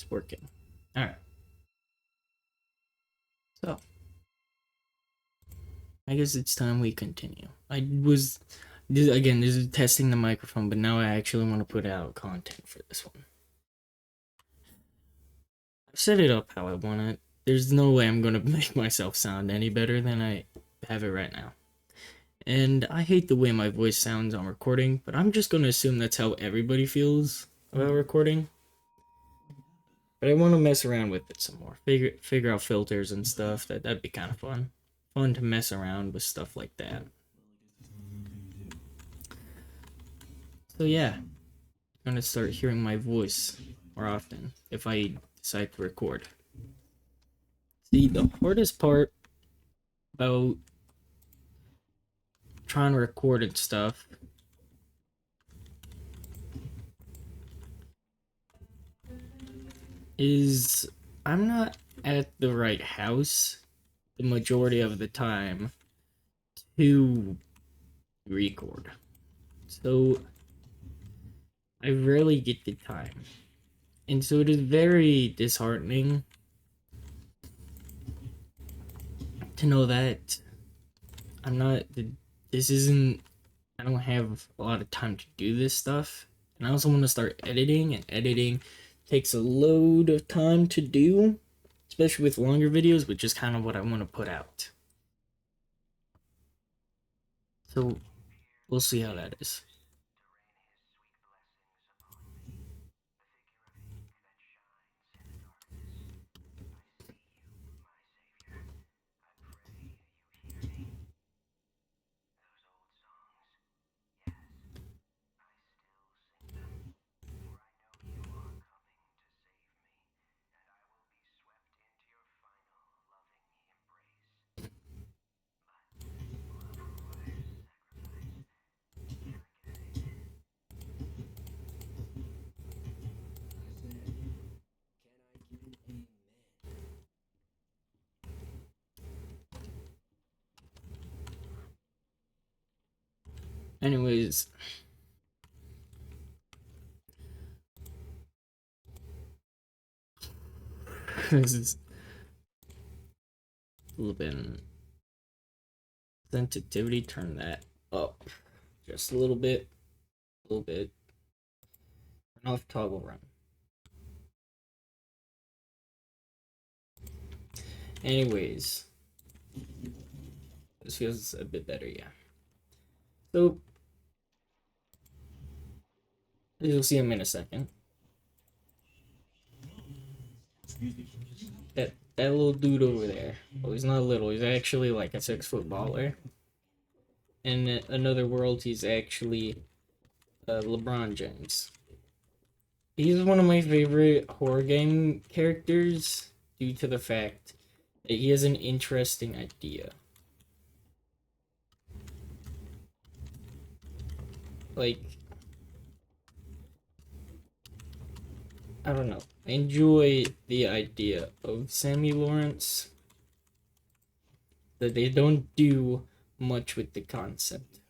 It's working. Alright. So, I guess it's time we continue. Again, this is testing the microphone, but now I actually want to put out content for this one. I've set it up how I want it. There's no way I'm going to make myself sound any better than I have it right now. And I hate the way my voice sounds on recording, but I'm just going to assume that's how everybody feels about recording. But I want to mess around with it some more. Figure out filters and stuff. That'd be kind of fun. Fun to mess around with stuff like that. So yeah, I'm gonna start hearing my voice more often if I decide to record. See, the hardest part about trying to record and stuff is I'm not at the right house the majority of the time to record. So I rarely get the time. And so it is very disheartening to know that I don't have a lot of time to do this stuff. And I also want to start editing, and editing takes a load of time to do, especially with longer videos, which is kind of what I want to put out. So we'll see how that is. Anyways, this is a little bit sensitivity. Turn that up just a little bit. Turn off toggle run. Anyways, this feels a bit better, yeah. So you'll see him in a second. That little dude over there. Well, he's not little. He's actually like a 6-foot baller. In another world, he's actually LeBron James. He's one of my favorite horror game characters due to the fact that he has an interesting idea. Like, I don't know. I enjoy the idea of Sammy Lawrence. That they don't do much with the concept.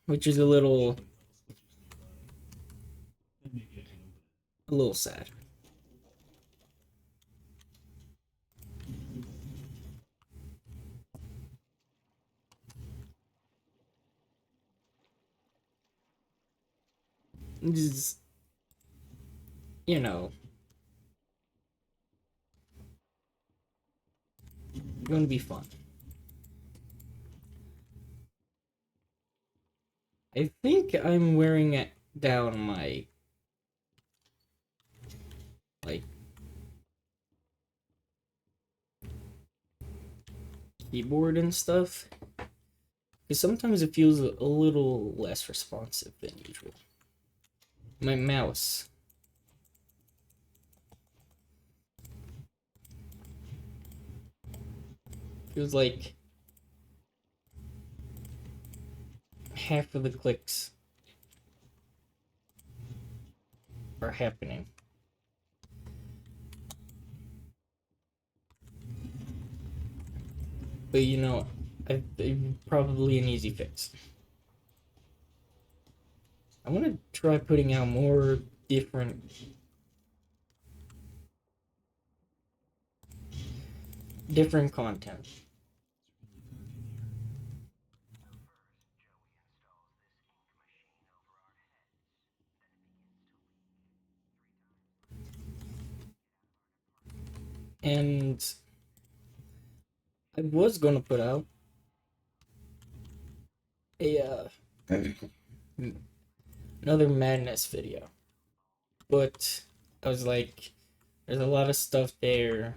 Which is a little sad. Just, you know, going to be fun. I think I'm wearing it down my keyboard and stuff, because sometimes it feels a little less responsive than usual. My mouse. Feels like half of the clicks are happening. But you know, probably an easy fix. I want to try putting out more different different content. And I was gonna put out a another madness video, but I was like, there's a lot of stuff there,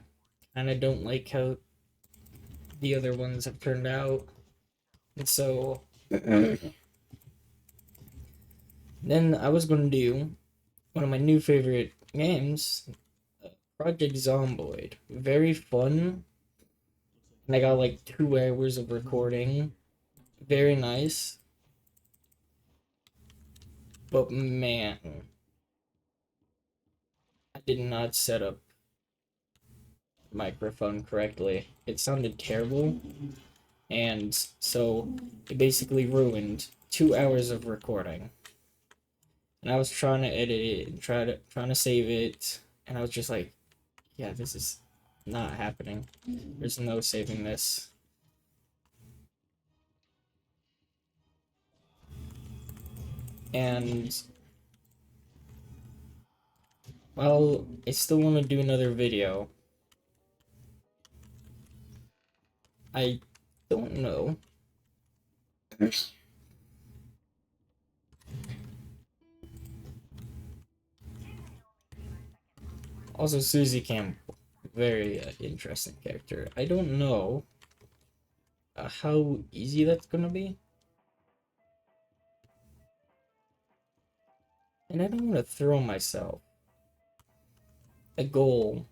and I don't like how the other ones have turned out, and so then I was gonna do one of my new favorite games, Project Zomboid. Very fun, and I got like 2 hours of recording. Very nice, but man, I did not set up microphone correctly. It sounded terrible, and so it basically ruined 2 hours of recording. And I was trying to edit it and trying to save it, and I was just like, yeah, this is not happening. There's no saving this. And well, I still want to do another video. I don't know. Also, Susie Campbell, very interesting character. I don't know how easy that's gonna be. And I don't want to throw myself a goal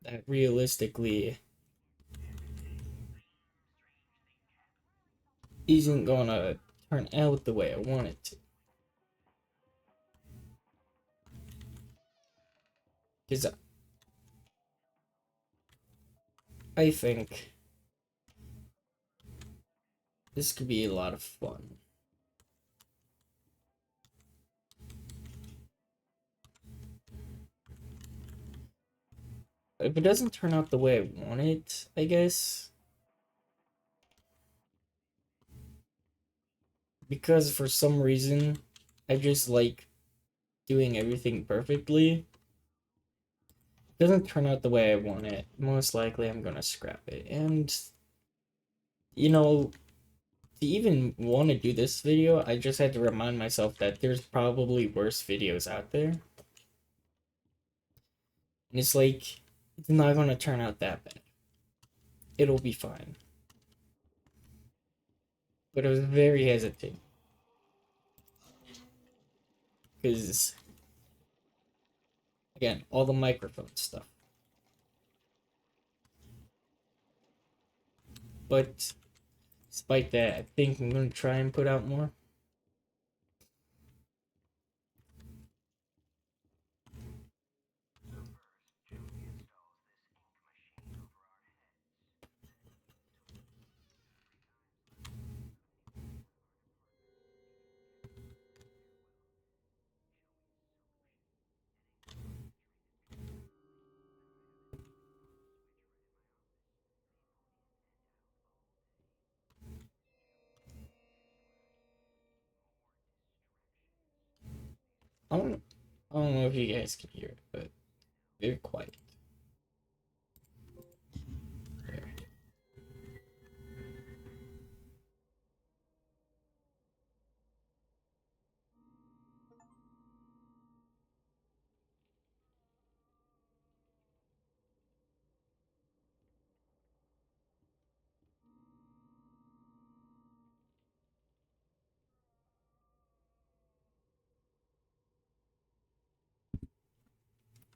that realistically isn't gonna turn out the way I want it to. Because I think this could be a lot of fun. If it doesn't turn out the way I want it, I guess, because for some reason, I just like doing everything perfectly. It doesn't turn out the way I want it, most likely I'm gonna scrap it. And, you know, to even want to do this video, I just had to remind myself that there's probably worse videos out there. And it's like, it's not gonna turn out that bad. It'll be fine. But I was very hesitant. Because, again, all the microphone stuff. But, despite that, I think I'm gonna try and put out more. I don't, I don't know if you guys can hear it, but they're quiet. There.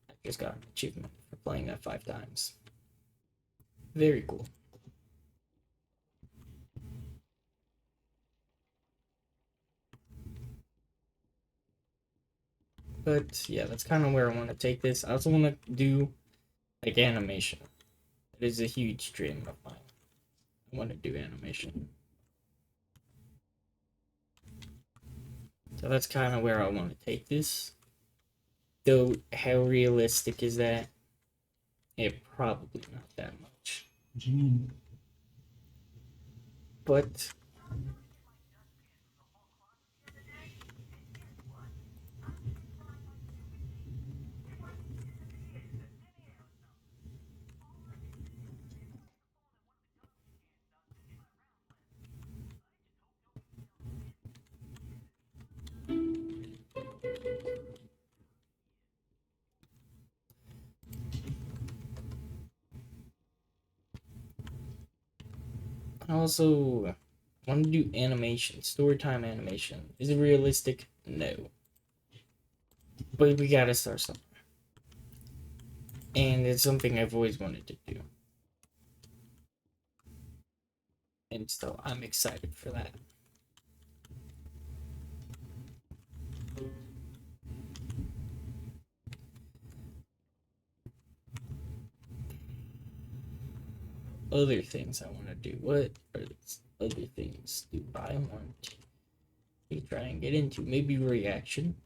I just got an achievement for playing that 5 times. Very cool. But yeah, that's kind of where I want to take this. I also want to do like animation. It is a huge dream of mine. I want to do animation. So that's kind of where I want to take this. Though, how realistic is that? It probably not that much. But I also want to do animation, story time animation. Is it realistic? No. But we gotta start something. And it's something I've always wanted to do. And so I'm excited for that. Other things I want to do. What are other things do I want to try and get into? Maybe reaction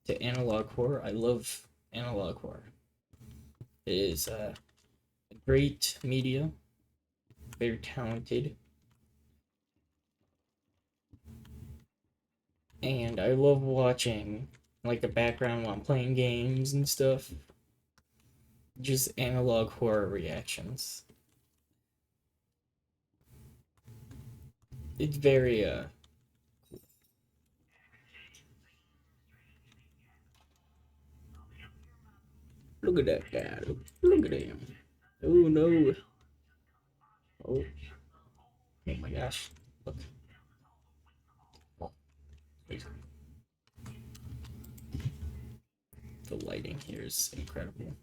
to analog horror. I love analog horror. It is a great media, very talented, and I love watching like the background while I'm playing games and stuff. Just analog horror reactions. It's very look at that guy. Look at him. Oh no. Oh, oh my gosh. Look. The lighting here is incredible.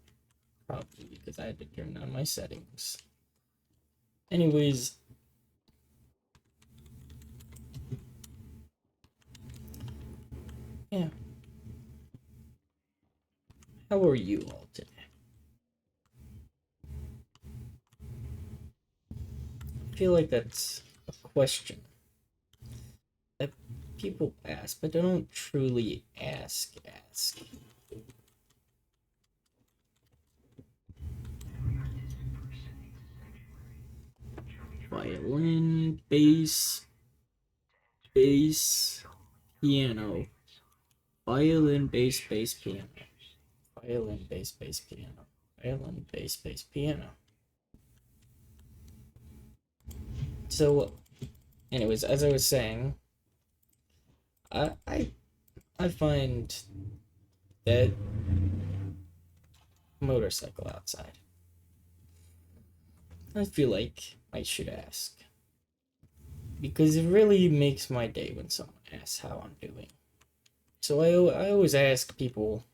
Probably because I had to turn down my settings. Anyways, yeah. How are you all today? I feel like that's a question that people ask, but they don't truly ask. Violin, bass, piano. Violin, bass, piano. Violin, bass, piano. Violin, bass, piano. So, anyways, as I was saying, I I, I find that motorcycle outside. I feel like I should ask because it really makes my day when someone asks how I'm doing. So I always ask people,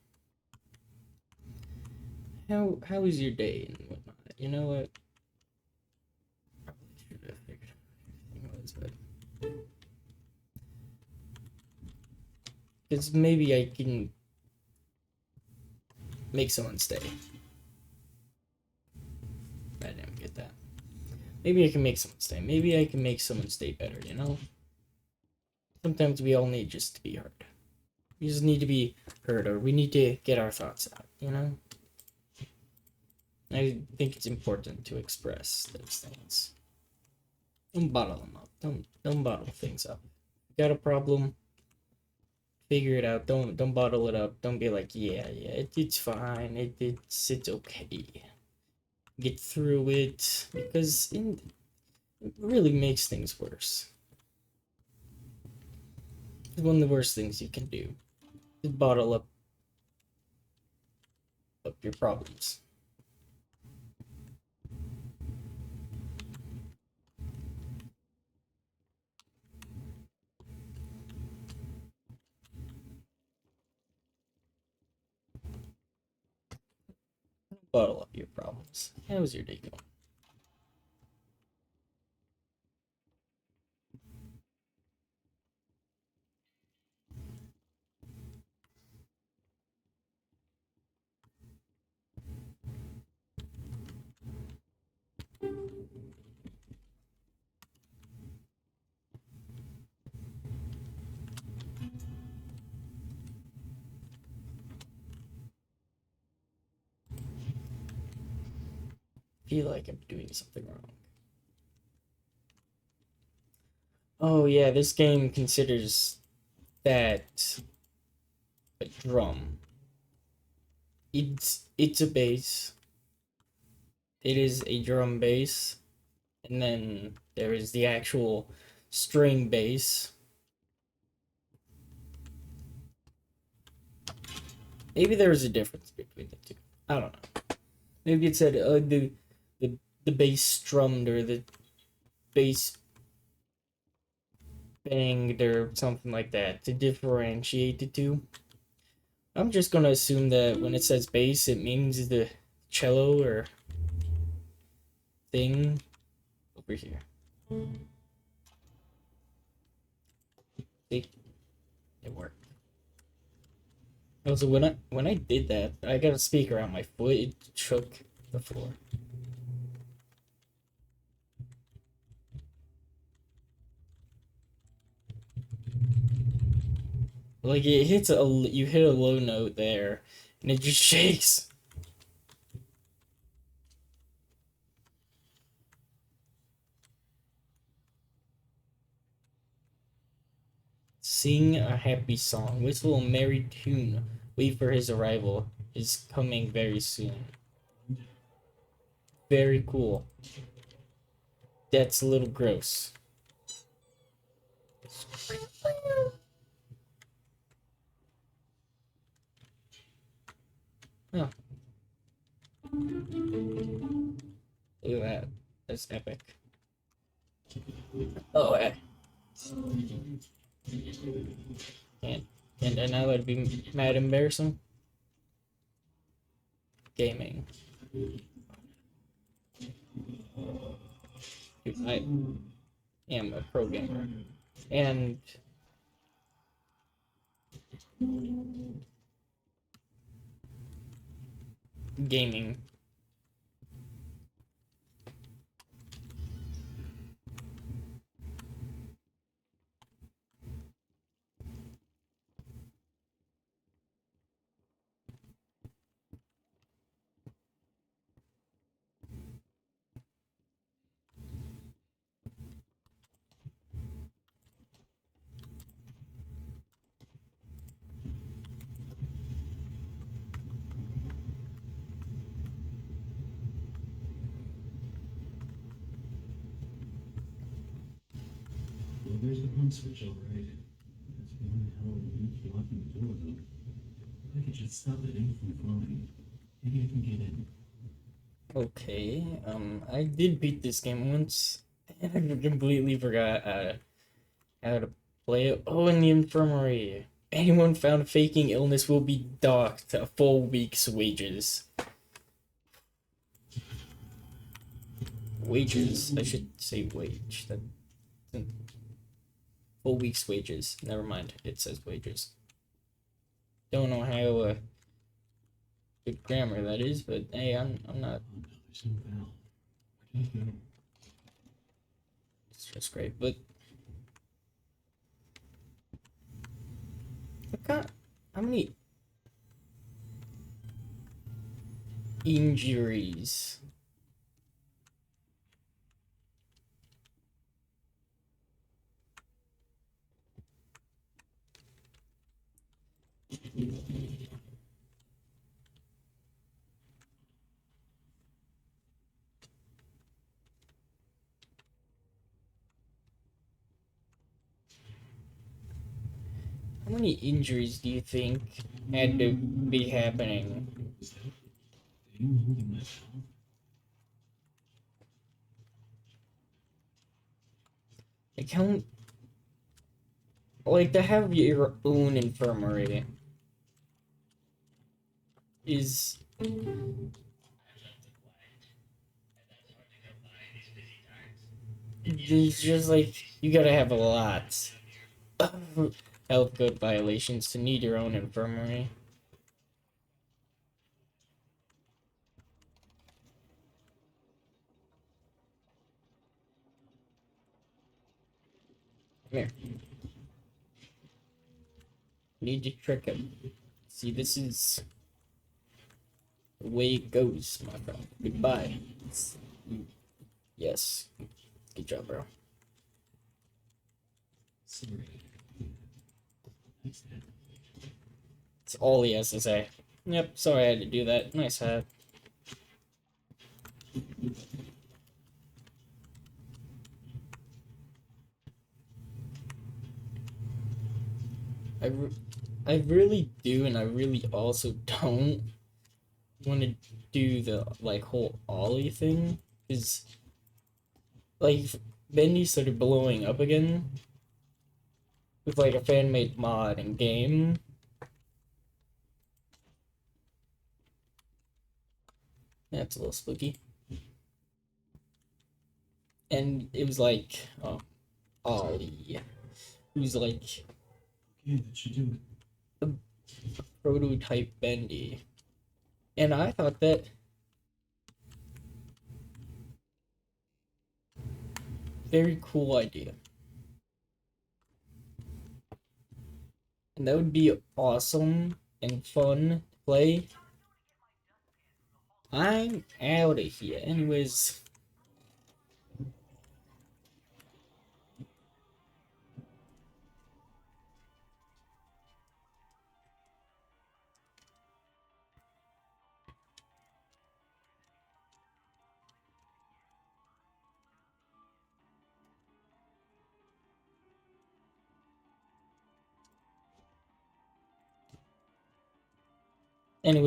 how was your day and whatnot. You know what? Probably should have figured out everything was, but because maybe I can make someone stay. I didn't get that. Maybe I can make someone stay. Maybe I can make someone stay better. You know. Sometimes we all need just to be heard. We just need to be heard, or we need to get our thoughts out. You know. I think it's important to express those things. Don't bottle them up. Don't bottle things up. You got a problem? Figure it out. Don't bottle it up. Don't be like, yeah, it's fine. It's okay. Get through it because it really makes things worse. It's one of the worst things you can do. Just bottle up your problems. Bottle up your problems. How's your day going? If feel like I'm doing something wrong. Oh yeah, this game considers that a drum. It's a bass. It is a drum bass, and then there is the actual string bass. Maybe there is a difference between the two. I don't know. Maybe it said the bass strummed or the bass banged or something like that to differentiate the two. I'm just gonna assume that when it says bass, it means the cello or thing over here. See, it worked. Also, when I did that, I got a speaker on my foot. It shook the floor. Like it hits you hit a low note there, and it just shakes. Sing a happy song, whistle a merry tune, wait for his arrival. Is coming very soon. Very cool. That's a little gross. Oh. Look at that. That's epic. Oh, can't I let it be mad embarrassing? Gaming. Dude, I am a pro gamer. And gaming. Well, there's the pump switch, all right. That's one hell of a week blocking the door, though. If I could just stop that ink from flowing, maybe I can get in. Okay, I did beat this game once, and I completely forgot how to play it. Oh, in the infirmary. Anyone found faking illness will be docked a full week's wages. Wages. I should say wage. That full week's wages. Never mind. It says wages. Don't know how good grammar that is, but hey, I'm not. Oh no, there's no valve. Where did it go? It's just great, but how many injuries? How many injuries do you think had to be happening? Was that thing holding my valve? Like how, like to have your own infirmary is it's just like you gotta have a lot of health code violations to need your own infirmary. Come here. Need to trick him. See, this is the way it goes, my friend. Goodbye. Yes. Good job, bro. Sorry. Nice hat. That's all he has to say. Yep, sorry I had to do that. Nice hat. I really do, and I really also don't want to do the like whole ollie thing. Is like Bendy started blowing up again with like a fan made mod and game. That's a little spooky. And it was like Ollie, who's like Okay, that should do it. a prototype Bendy. And I thought that very cool idea. And that would be awesome and fun to play. I'm out of here. Anyways,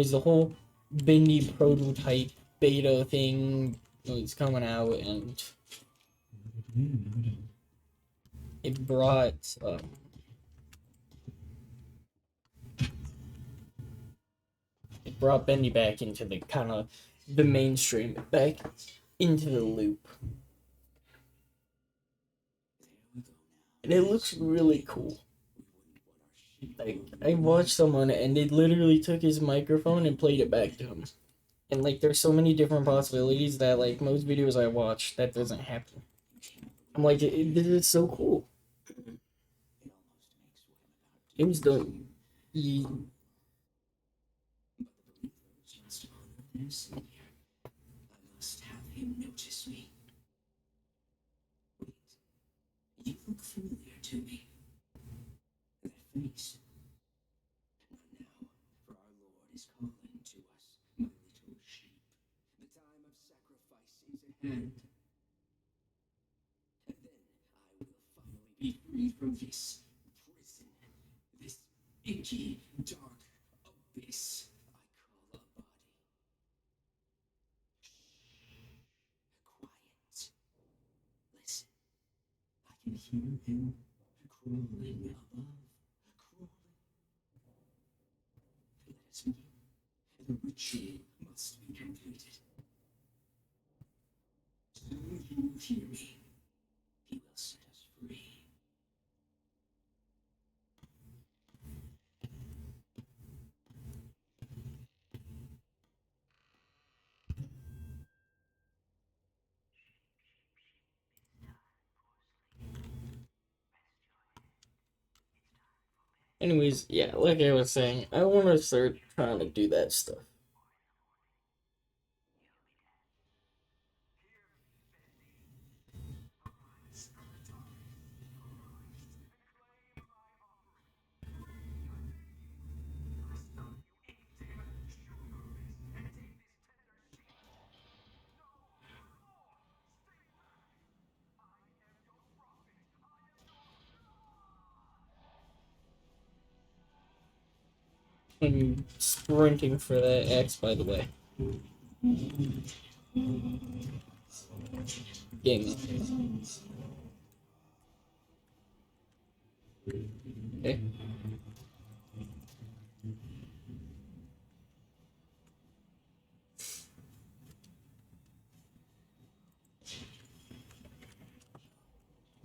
the whole Bendy prototype beta thing was coming out, and it brought Bendy back into the kind of the mainstream, back into the loop, and it looks really cool. Like I watched someone and they literally took his microphone and played it back to him. And like there's so many different possibilities that like most videos I watch that doesn't happen. I'm like it's so cool. It was done. I must have him notice me. Wait, you look familiar to me. That face. Not now, for our Lord is calling to us, my little sheep. The time of sacrifice is at hand. And then I will finally be free from this prison, this inky, dark abyss I call a body. Quiet. Listen. I can hear him crawling above, crawling. Let us begin. The ritual must be completed. Soon he will hear me. He will set us free. Anyways, yeah, like I was saying, I want to start trying to do that stuff. I'm sprinting for that X, by the way. Game. Okay.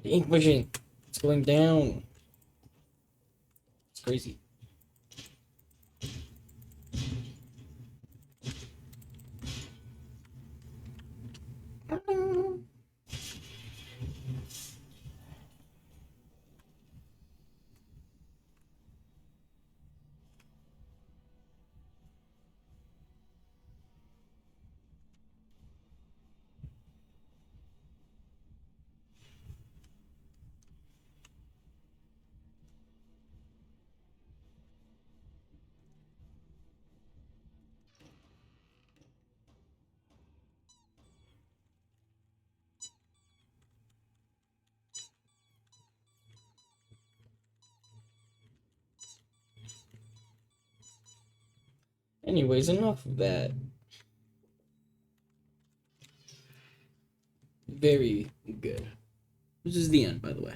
The ink machine. It's going down. It's crazy. Anyways, enough of that. Very good. This is the end, by the way.